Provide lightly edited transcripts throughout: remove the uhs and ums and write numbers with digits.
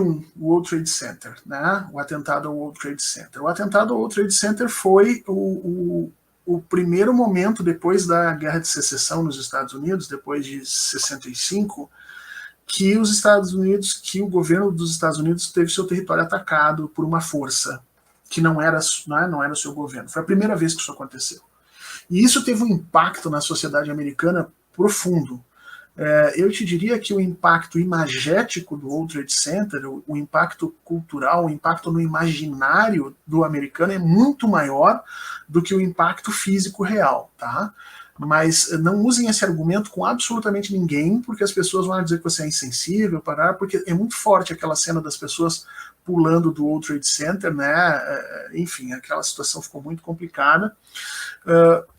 2001, o World Trade Center, né? O atentado ao World Trade Center. O atentado ao World Trade Center foi o primeiro momento depois da Guerra de Secessão nos Estados Unidos, depois de 65, que os Estados Unidos, que o governo dos Estados Unidos teve seu território atacado por uma força que não era o seu governo. Foi a primeira vez que isso aconteceu. E isso teve um impacto na sociedade americana profundo. Eu te diria que o impacto imagético do World Trade Center, o impacto cultural, o impacto no imaginário do americano é muito maior do que o impacto físico real, tá? Mas não usem esse argumento com absolutamente ninguém, porque as pessoas vão dizer que você é insensível, porque é muito forte aquela cena das pessoas pulando do World Trade Center, né? Enfim, aquela situação ficou muito complicada.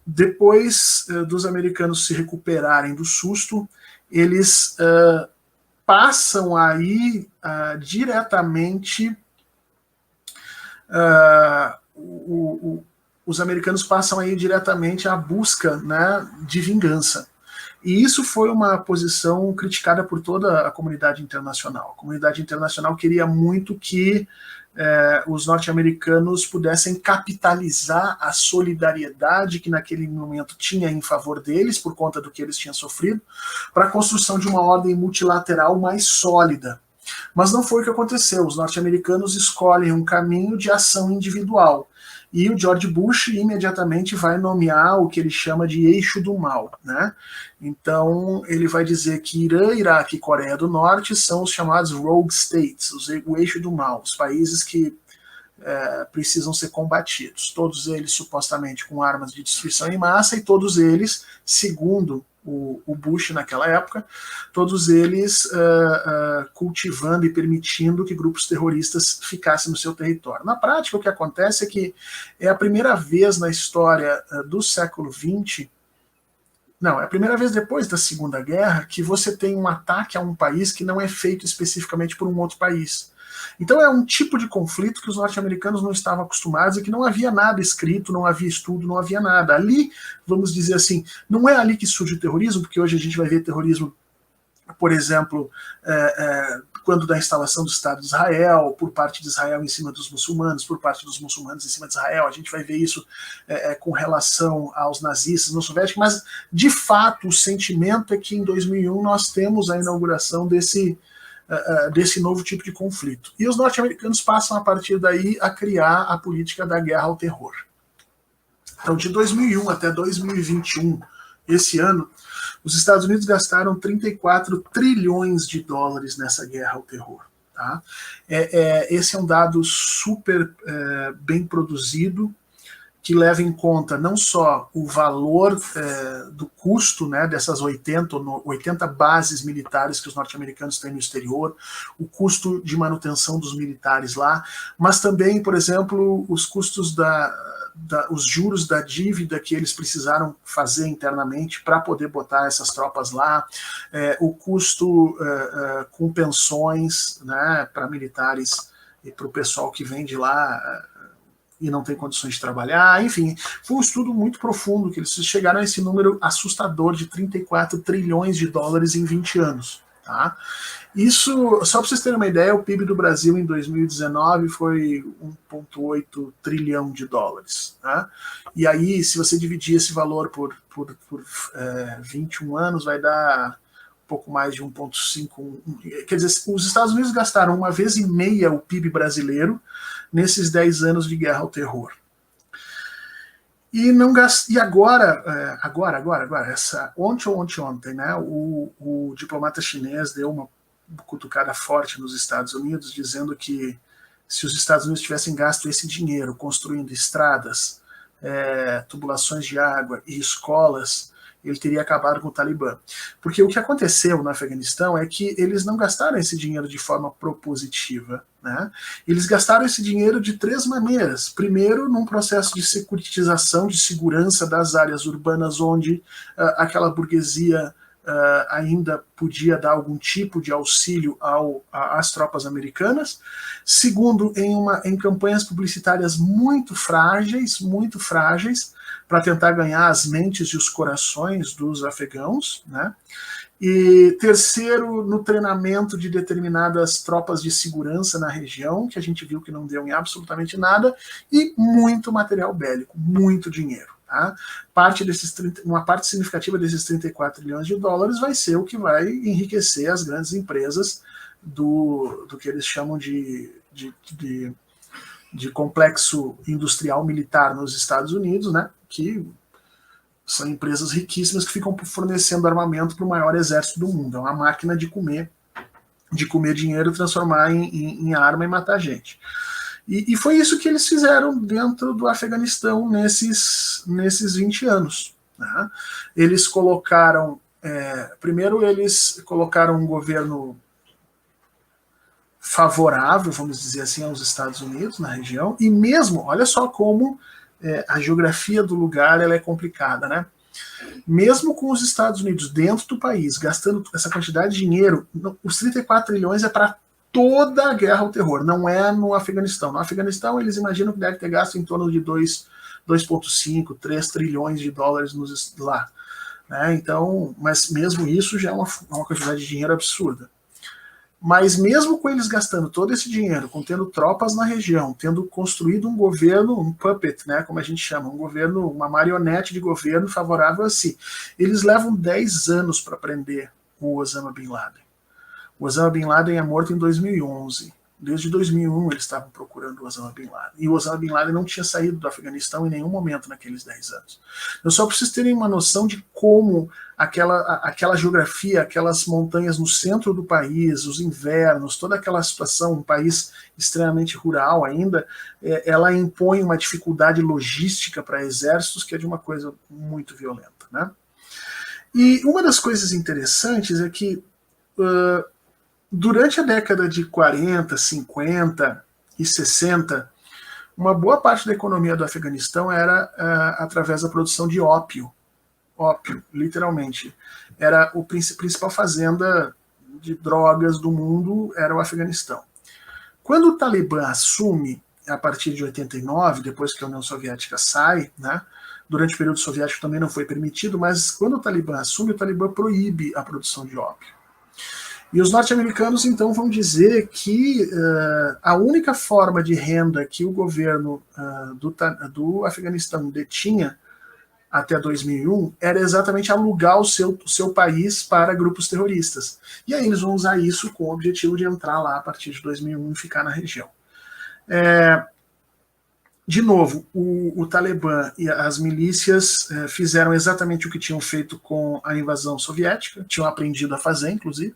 Depois dos americanos se recuperarem do susto, eles passam aí diretamente, os americanos passam aí diretamente à busca, né, de vingança. E isso foi uma posição criticada por toda a comunidade internacional. A comunidade internacional queria muito que os norte-americanos pudessem capitalizar a solidariedade que naquele momento tinha em favor deles, por conta do que eles tinham sofrido, para a construção de uma ordem multilateral mais sólida. Mas não foi o que aconteceu. Os norte-americanos escolhem um caminho de ação individual. E o George Bush imediatamente vai nomear o que ele chama de eixo do mal, né? Então ele vai dizer que Irã, Iraque e Coreia do Norte são os chamados rogue states, o eixo do mal, os países que precisam ser combatidos. Todos eles supostamente com armas de destruição em massa e todos eles, segundo o Bush naquela época, todos eles cultivando e permitindo que grupos terroristas ficassem no seu território. Na prática, o que acontece é que é a primeira vez na história do século XX, não, é a primeira vez depois da Segunda Guerra que você tem um ataque a um país que não é feito especificamente por um outro país. Então é um tipo de conflito que os norte-americanos não estavam acostumados e que não havia nada escrito, não havia estudo, não havia nada. Ali, vamos dizer assim, não é ali que surge o terrorismo, porque hoje a gente vai ver terrorismo, por exemplo, quando da instalação do Estado de Israel, por parte de Israel em cima dos muçulmanos, por parte dos muçulmanos em cima de Israel, a gente vai ver isso com relação aos nazistas no Soviético, mas de fato o sentimento é que em 2001 nós temos a inauguração desse novo tipo de conflito. E os norte-americanos passam a partir daí a criar a política da guerra ao terror. Então de 2001 até 2021, esse ano, os Estados Unidos gastaram 34 trilhões de dólares nessa guerra ao terror. Tá? Esse é um dado super bem produzido, que leva em conta não só o valor do custo, né, dessas 80 bases militares que os norte-americanos têm no exterior, o custo de manutenção dos militares lá, mas também, por exemplo, os custos os juros da dívida que eles precisaram fazer internamente para poder botar essas tropas lá, o custo com pensões, né, para militares e para o pessoal que vem de lá e não tem condições de trabalhar, enfim, foi um estudo muito profundo, que eles chegaram a esse número assustador de 34 trilhões de dólares em 20 anos. Tá? Isso, só para vocês terem uma ideia, o PIB do Brasil em 2019 foi 1,8 trilhão de dólares. Tá? E aí, se você dividir esse valor por 21 anos, vai dar pouco mais de 1,5. Quer dizer, os Estados Unidos gastaram 1,5 vezes o PIB brasileiro nesses 10 anos de guerra ao terror. E agora, ontem, né, o diplomata chinês deu uma cutucada forte nos Estados Unidos, dizendo que se os Estados Unidos tivessem gasto esse dinheiro construindo estradas, tubulações de água e escolas, ele teria acabado com o Talibã. Porque o que aconteceu no Afeganistão é que eles não gastaram esse dinheiro de forma propositiva. Né? Eles gastaram esse dinheiro de 3 maneiras. Primeiro, num processo de securitização, de segurança das áreas urbanas onde aquela burguesia ainda podia dar algum tipo de auxílio às tropas americanas. Segundo, em campanhas publicitárias muito frágeis, para tentar ganhar as mentes e os corações dos afegãos, né? E terceiro, no treinamento de determinadas tropas de segurança na região, que a gente viu que não deu em absolutamente nada, e muito material bélico, muito dinheiro. Tá? Uma parte significativa desses 34 trilhões de dólares vai ser o que vai enriquecer as grandes empresas do que eles chamam de complexo industrial militar nos Estados Unidos, né? Que são empresas riquíssimas que ficam fornecendo armamento para o maior exército do mundo. É uma máquina de comer dinheiro, transformar em arma e matar gente. E foi isso que eles fizeram dentro do Afeganistão nesses 20 anos. Né? Eles colocaram, primeiro eles colocaram um governo favorável, vamos dizer assim, aos Estados Unidos na região, e mesmo, olha só como a geografia do lugar ela é complicada, né? Mesmo com os Estados Unidos dentro do país, gastando essa quantidade de dinheiro, os 34 trilhões é para toda a guerra ao terror, não é no Afeganistão. No Afeganistão, eles imaginam que deve ter gasto em torno de 2,5, 3 trilhões de dólares lá. Né? Então, mas mesmo isso já é uma quantidade de dinheiro absurda. Mas mesmo com eles gastando todo esse dinheiro, tendo tropas na região, tendo construído um governo, um puppet, né, como a gente chama, um governo, uma marionete de governo favorável a si, eles levam 10 anos para prender o Osama Bin Laden. O Osama Bin Laden é morto em 2011. Desde 2001 eles estavam procurando o Osama Bin Laden. E o Osama Bin Laden não tinha saído do Afeganistão em nenhum momento naqueles 10 anos. Eu só preciso terem uma noção de como aquela geografia, aquelas montanhas no centro do país, os invernos, toda aquela situação, um país extremamente rural ainda, ela impõe uma dificuldade logística para exércitos que é de uma coisa muito violenta. Né? E uma das coisas interessantes é que durante a década de 40, 50 e 60, uma boa parte da economia do Afeganistão era através da produção de ópio. Ópio, literalmente. Era a principal fazenda de drogas do mundo, era o Afeganistão. Quando o Talibã assume, a partir de 89, depois que a União Soviética sai, né, durante o período soviético também não foi permitido, mas quando o Talibã assume, o Talibã proíbe a produção de ópio. E os norte-americanos, então, vão dizer que a única forma de renda que o governo do Afeganistão detinha até 2001 era exatamente alugar o seu país para grupos terroristas. E aí eles vão usar isso com o objetivo de entrar lá a partir de 2001 e ficar na região. De novo, o Talibã e as milícias fizeram exatamente o que tinham feito com a invasão soviética, tinham aprendido a fazer, inclusive,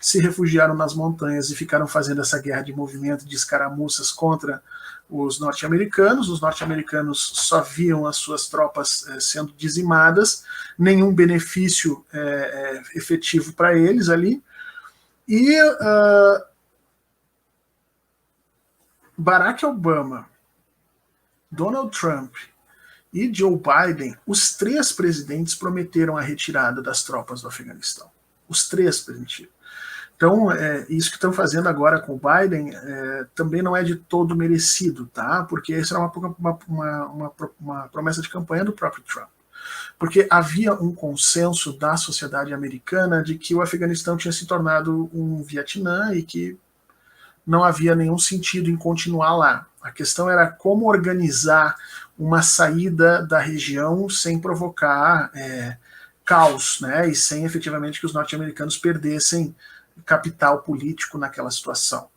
se refugiaram nas montanhas e ficaram fazendo essa guerra de movimento de escaramuças contra os norte-americanos. Os norte-americanos só viam as suas tropas sendo dizimadas, nenhum benefício efetivo para eles ali. E Barack Obama, Donald Trump e Joe Biden, os 3 presidentes prometeram a retirada das tropas do Afeganistão. Os 3 permitiram. Então, isso que estão fazendo agora com o Biden também não é de todo merecido, tá? Porque isso era uma promessa de campanha do próprio Trump. Porque havia um consenso da sociedade americana de que o Afeganistão tinha se tornado um Vietnã e que não havia nenhum sentido em continuar lá. A questão era como organizar uma saída da região sem provocar caos, né? E sem efetivamente que os norte-americanos perdessem capital político naquela situação.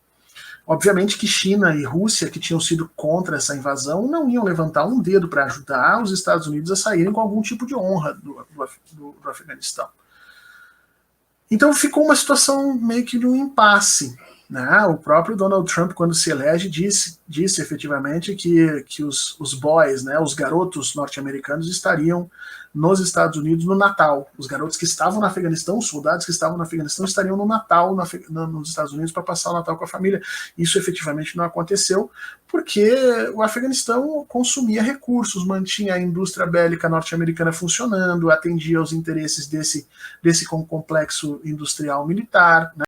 Obviamente que China e Rússia, que tinham sido contra essa invasão, não iam levantar um dedo para ajudar os Estados Unidos a saírem com algum tipo de honra do Afeganistão. Então ficou uma situação meio que de um impasse. Né? O próprio Donald Trump, quando se elege, disse efetivamente que os boys, né, os garotos norte-americanos estariam nos Estados Unidos no Natal. Os garotos que estavam no Afeganistão, os soldados que estavam no Afeganistão estariam no Natal nos Estados Unidos para passar o Natal com a família. Isso efetivamente não aconteceu porque o Afeganistão consumia recursos, mantinha a indústria bélica norte-americana funcionando, atendia aos interesses desse complexo industrial militar, né?